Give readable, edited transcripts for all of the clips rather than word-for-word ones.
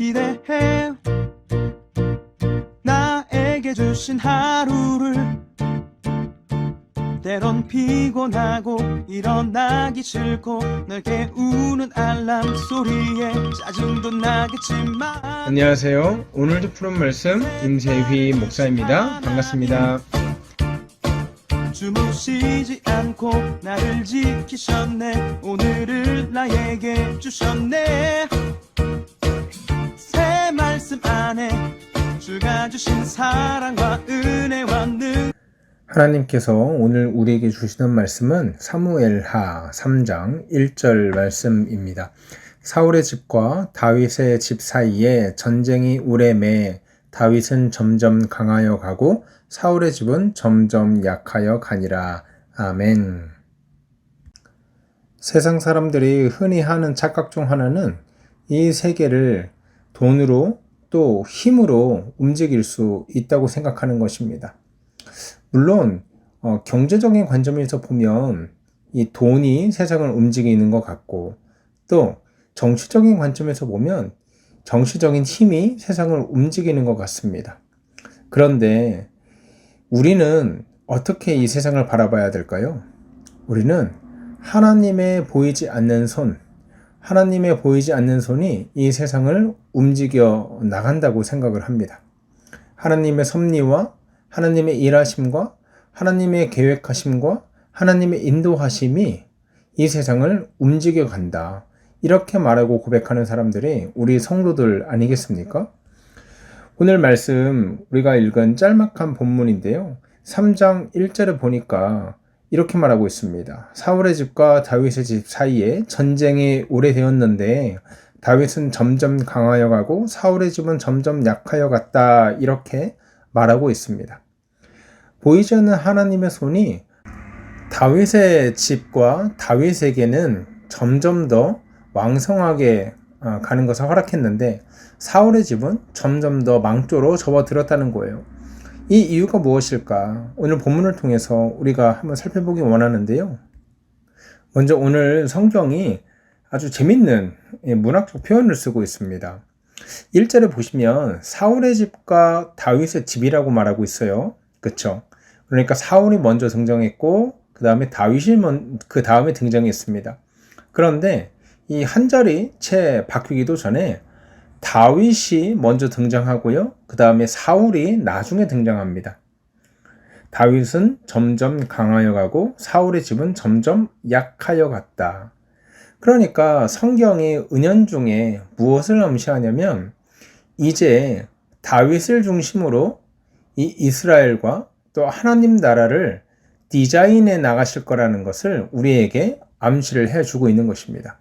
기대해 나에게 주신 하루를. 때론 피곤하고 일어나기 싫고 널 깨우는 알람 소리에 짜증도 나겠지만. 안녕하세요. 오늘도 푸른 말씀 임세휘 목사입니다. 반갑습니다. 주무시지 않고 나를 지키셨네. 오늘을 나에게 주셨네. 새 말씀 안에 주가 주신 사랑과 은혜와 능. 하나님께서 오늘 우리에게 주시는 말씀은 사무엘하 3장 1절 말씀입니다. 사울의 집과 다윗의 집 사이에 전쟁이 오래매 다윗은 점점 강하여 가고 사울의 집은 점점 약하여 가니라. 아멘. 세상 사람들이 흔히 하는 착각 중 하나는 이 세계를 돈으로 또 힘으로 움직일 수 있다고 생각하는 것입니다. 물론 경제적인 관점에서 보면 이 돈이 세상을 움직이는 것 같고, 또 정치적인 관점에서 보면 정치적인 힘이 세상을 움직이는 것 같습니다. 그런데 우리는 어떻게 이 세상을 바라봐야 될까요? 우리는 하나님의 보이지 않는 손, 하나님의 보이지 않는 손이 이 세상을 움직여 나간다고 생각을 합니다. 하나님의 섭리와 하나님의 일하심과 하나님의 계획하심과 하나님의 인도하심이 이 세상을 움직여 간다. 이렇게 말하고 고백하는 사람들이 우리 성도들 아니겠습니까? 오늘 말씀 우리가 읽은 짤막한 본문인데요. 3장 1절에 보니까 이렇게 말하고 있습니다. 사울의 집과 다윗의 집 사이에 전쟁이 오래되었는데 다윗은 점점 강하여 가고 사울의 집은 점점 약하여 갔다. 이렇게 말하고 있습니다. 보이지 않는 하나님의 손이 다윗의 집과 다윗에게는 점점 더 왕성하게 가는 것을 허락했는데 사울의 집은 점점 더 망조로 접어들었다는 거예요. 이 이유가 무엇일까? 오늘 본문을 통해서 우리가 한번 살펴보기 원하는데요. 먼저 오늘 성경이 아주 재밌는 문학적 표현을 쓰고 있습니다. 1절에 보시면 사울의 집과 다윗의 집이라고 말하고 있어요. 그쵸? 그러니까 사울이 먼저 등장했고 그 다음에 다윗이 그 다음에 등장했습니다. 그런데 이 한 절이 채 바뀌기도 전에 다윗이 먼저 등장하고요. 그 다음에 사울이 나중에 등장합니다. 다윗은 점점 강하여 가고 사울의 집은 점점 약하여 갔다. 그러니까 성경이 은연중에 무엇을 암시하냐면 이제 다윗을 중심으로 이 이스라엘과 또 하나님 나라를 디자인해 나가실 거라는 것을 우리에게 암시를 해주고 있는 것입니다.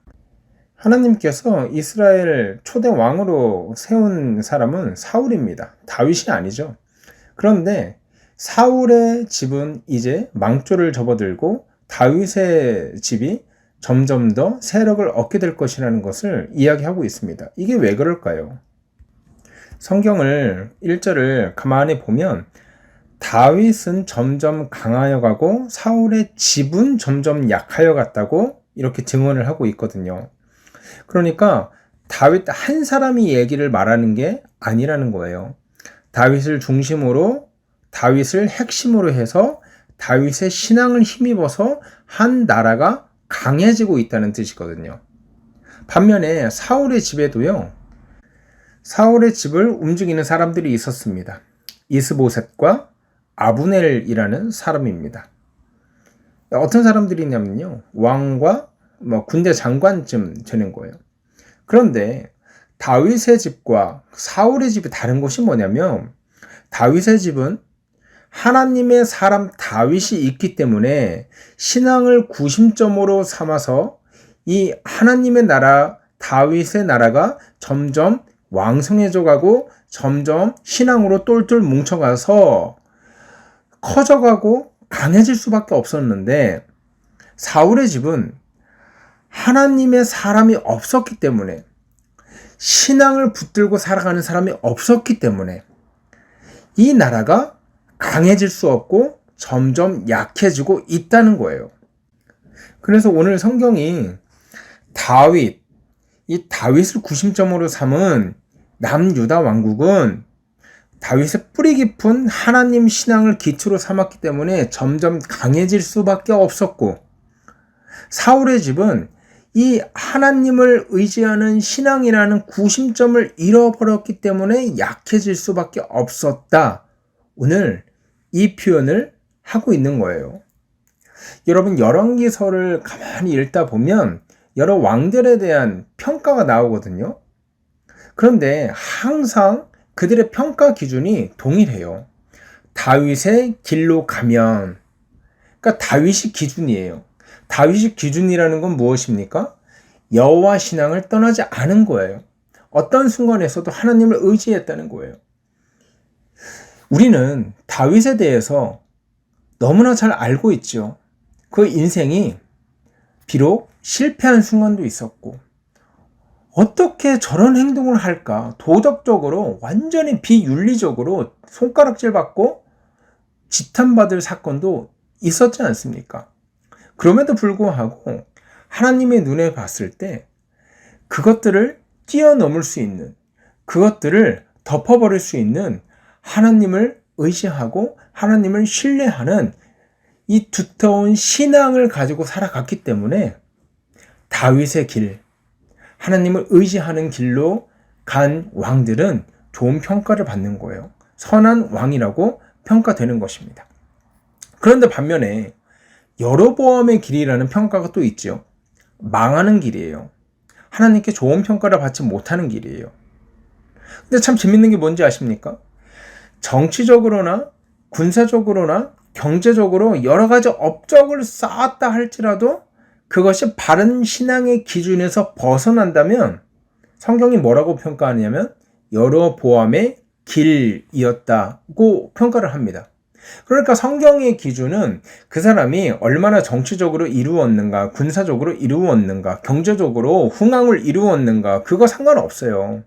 하나님께서 이스라엘 초대 왕으로 세운 사람은 사울입니다. 다윗이 아니죠. 그런데 사울의 집은 이제 망조를 접어들고 다윗의 집이 점점 더 세력을 얻게 될 것이라는 것을 이야기하고 있습니다. 이게 왜 그럴까요? 성경을 1절을 가만히 보면 다윗은 점점 강하여 가고 사울의 집은 점점 약하여 갔다고 이렇게 증언을 하고 있거든요. 그러니까 다윗 한 사람이 얘기를 말하는 게 아니라는 거예요. 다윗을 중심으로, 다윗을 핵심으로 해서 다윗의 신앙을 힘입어서 한 나라가 강해지고 있다는 뜻이거든요. 반면에 사울의 집에도요, 사울의 집을 움직이는 사람들이 있었습니다. 이스보셋과 아브넬이라는 사람입니다. 어떤 사람들이냐면요, 왕과 군대 장관쯤 되는 거예요. 그런데 다윗의 집과 사울의 집이 다른 것이 뭐냐면 다윗의 집은 하나님의 사람 다윗이 있기 때문에 신앙을 구심점으로 삼아서 이 하나님의 나라, 다윗의 나라가 점점 왕성해져 가고 점점 신앙으로 똘똘 뭉쳐가서 커져가고 강해질 수밖에 없었는데 사울의 집은 하나님의 사람이 없었기 때문에, 신앙을 붙들고 살아가는 사람이 없었기 때문에 이 나라가 강해질 수 없고 점점 약해지고 있다는 거예요. 그래서 오늘 성경이 이 다윗을 구심점으로 삼은 남유다 왕국은 다윗의 뿌리 깊은 하나님 신앙을 기초로 삼았기 때문에 점점 강해질 수밖에 없었고, 사울의 집은 이 하나님을 의지하는 신앙이라는 구심점을 잃어버렸기 때문에 약해질 수밖에 없었다. 오늘 이 표현을 하고 있는 거예요. 여러분, 열왕기서를 가만히 읽다 보면 여러 왕들에 대한 평가가 나오거든요. 그런데 항상 그들의 평가 기준이 동일해요. 다윗의 길로 가면, 그러니까 다윗이 기준이에요. 다윗이 기준이라는 건 무엇입니까? 여호와 신앙을 떠나지 않은 거예요. 어떤 순간에서도 하나님을 의지했다는 거예요. 우리는 다윗에 대해서 너무나 잘 알고 있죠. 그 인생이 비록 실패한 순간도 있었고, 어떻게 저런 행동을 할까? 도덕적으로 완전히 비윤리적으로 손가락질 받고 지탄받을 사건도 있었지 않습니까? 그럼에도 불구하고 하나님의 눈에 봤을 때 그것들을 뛰어넘을 수 있는, 그것들을 덮어버릴 수 있는 하나님을 의지하고 하나님을 신뢰하는 이 두터운 신앙을 가지고 살아갔기 때문에 다윗의 길, 하나님을 의지하는 길로 간 왕들은 좋은 평가를 받는 거예요. 선한 왕이라고 평가되는 것입니다. 그런데 반면에 여로보암의 길이라는 평가가 또 있죠. 망하는 길이에요. 하나님께 좋은 평가를 받지 못하는 길이에요. 근데 참 재밌는 게 뭔지 아십니까? 정치적으로나 군사적으로나 경제적으로 여러 가지 업적을 쌓았다 할지라도 그것이 바른 신앙의 기준에서 벗어난다면 성경이 뭐라고 평가하냐면 여로보암의 길이었다고 평가를 합니다. 그러니까 성경의 기준은 그 사람이 얼마나 정치적으로 이루었는가, 군사적으로 이루었는가, 경제적으로 흥황을 이루었는가, 그거 상관없어요.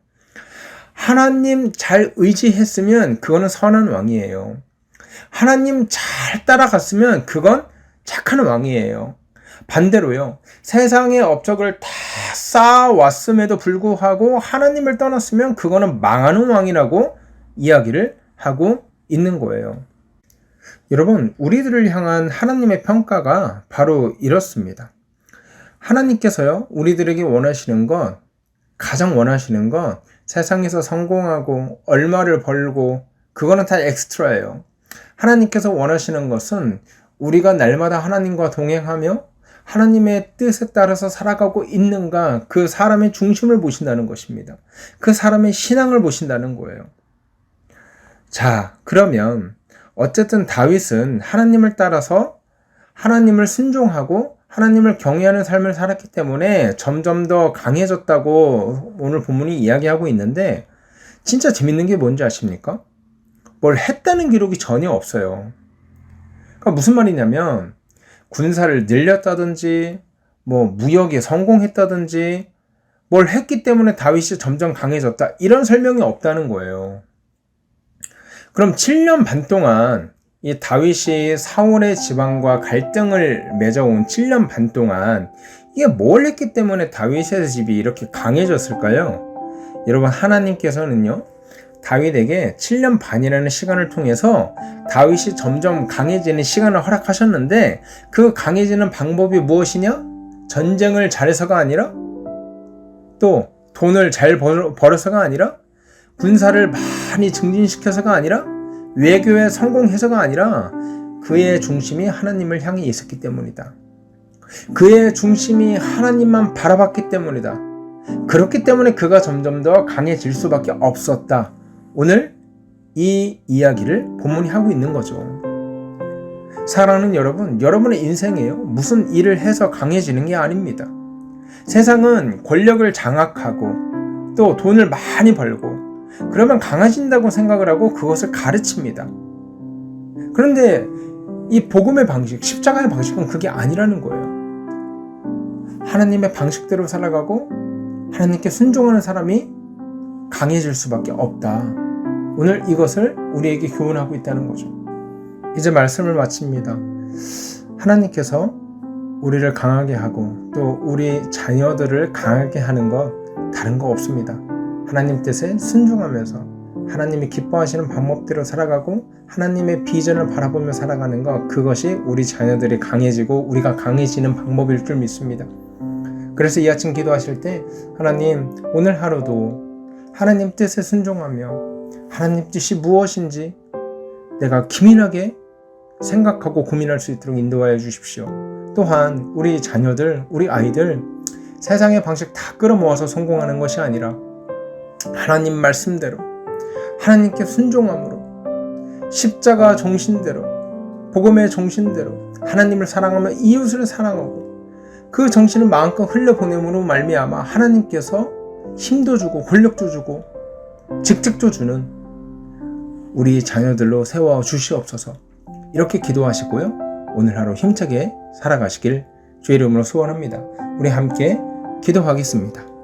하나님 잘 의지했으면 그거는 선한 왕이에요. 하나님 잘 따라갔으면 그건 착한 왕이에요. 반대로요, 세상의 업적을 다 쌓아왔음에도 불구하고 하나님을 떠났으면 그거는 망하는 왕이라고 이야기를 하고 있는 거예요. 여러분, 우리들을 향한 하나님의 평가가 바로 이렇습니다. 하나님께서요, 우리들에게 원하시는 건, 가장 원하시는 건 세상에서 성공하고 얼마를 벌고 그거는 다 엑스트라예요. 하나님께서 원하시는 것은 우리가 날마다 하나님과 동행하며 하나님의 뜻에 따라서 살아가고 있는가, 그 사람의 중심을 보신다는 것입니다. 그 사람의 신앙을 보신다는 거예요. 자, 그러면 어쨌든 다윗은 하나님을 따라서 하나님을 순종하고 하나님을 경외하는 삶을 살았기 때문에 점점 더 강해졌다고 오늘 본문이 이야기하고 있는데, 진짜 재밌는 게 뭔지 아십니까? 뭘 했다는 기록이 전혀 없어요. 그러니까 무슨 말이냐면 군사를 늘렸다든지 무역에 성공했다든지 뭘 했기 때문에 다윗이 점점 강해졌다, 이런 설명이 없다는 거예요. 그럼 7년 반 동안 이 다윗이 사울의 집안과 갈등을 맺어온 7년 반 동안 이게 뭘 했기 때문에 다윗의 집이 이렇게 강해졌을까요? 여러분, 하나님께서는요, 다윗에게 7년 반이라는 시간을 통해서 다윗이 점점 강해지는 시간을 허락하셨는데, 그 강해지는 방법이 무엇이냐? 전쟁을 잘해서가 아니라, 또 돈을 잘 벌어서가 아니라, 군사를 많이 증진시켜서가 아니라, 외교에 성공해서가 아니라 그의 중심이 하나님을 향해 있었기 때문이다. 그의 중심이 하나님만 바라봤기 때문이다. 그렇기 때문에 그가 점점 더 강해질 수밖에 없었다. 오늘 이 이야기를 본문이 하고 있는 거죠. 사랑하는 여러분, 여러분의 인생이에요. 무슨 일을 해서 강해지는 게 아닙니다. 세상은 권력을 장악하고 또 돈을 많이 벌고 그러면 강해진다고 생각을 하고 그것을 가르칩니다. 그런데 이 복음의 방식, 십자가의 방식은 그게 아니라는 거예요. 하나님의 방식대로 살아가고 하나님께 순종하는 사람이 강해질 수밖에 없다. 오늘 이것을 우리에게 교훈하고 있다는 거죠. 이제 말씀을 마칩니다. 하나님께서 우리를 강하게 하고 또 우리 자녀들을 강하게 하는 건 다른 거 없습니다. 하나님 뜻에 순종하면서 하나님이 기뻐하시는 방법대로 살아가고 하나님의 비전을 바라보며 살아가는 것, 그것이 우리 자녀들이 강해지고 우리가 강해지는 방법일 줄 믿습니다. 그래서 이 아침 기도하실 때 하나님, 오늘 하루도 하나님 뜻에 순종하며 하나님 뜻이 무엇인지 내가 기민하게 생각하고 고민할 수 있도록 인도하여 주십시오. 또한 우리 자녀들, 우리 아이들 세상의 방식 다 끌어모아서 성공하는 것이 아니라 하나님 말씀대로 하나님께 순종함으로 십자가 정신대로 복음의 정신대로 하나님을 사랑하며 이웃을 사랑하고 그 정신을 마음껏 흘려보냄으로 말미암아 하나님께서 힘도 주고 권력도 주고 직책도 주는 우리 자녀들로 세워 주시옵소서. 이렇게 기도하시고요, 오늘 하루 힘차게 살아가시길 주의 이름으로 소원합니다. 우리 함께 기도하겠습니다.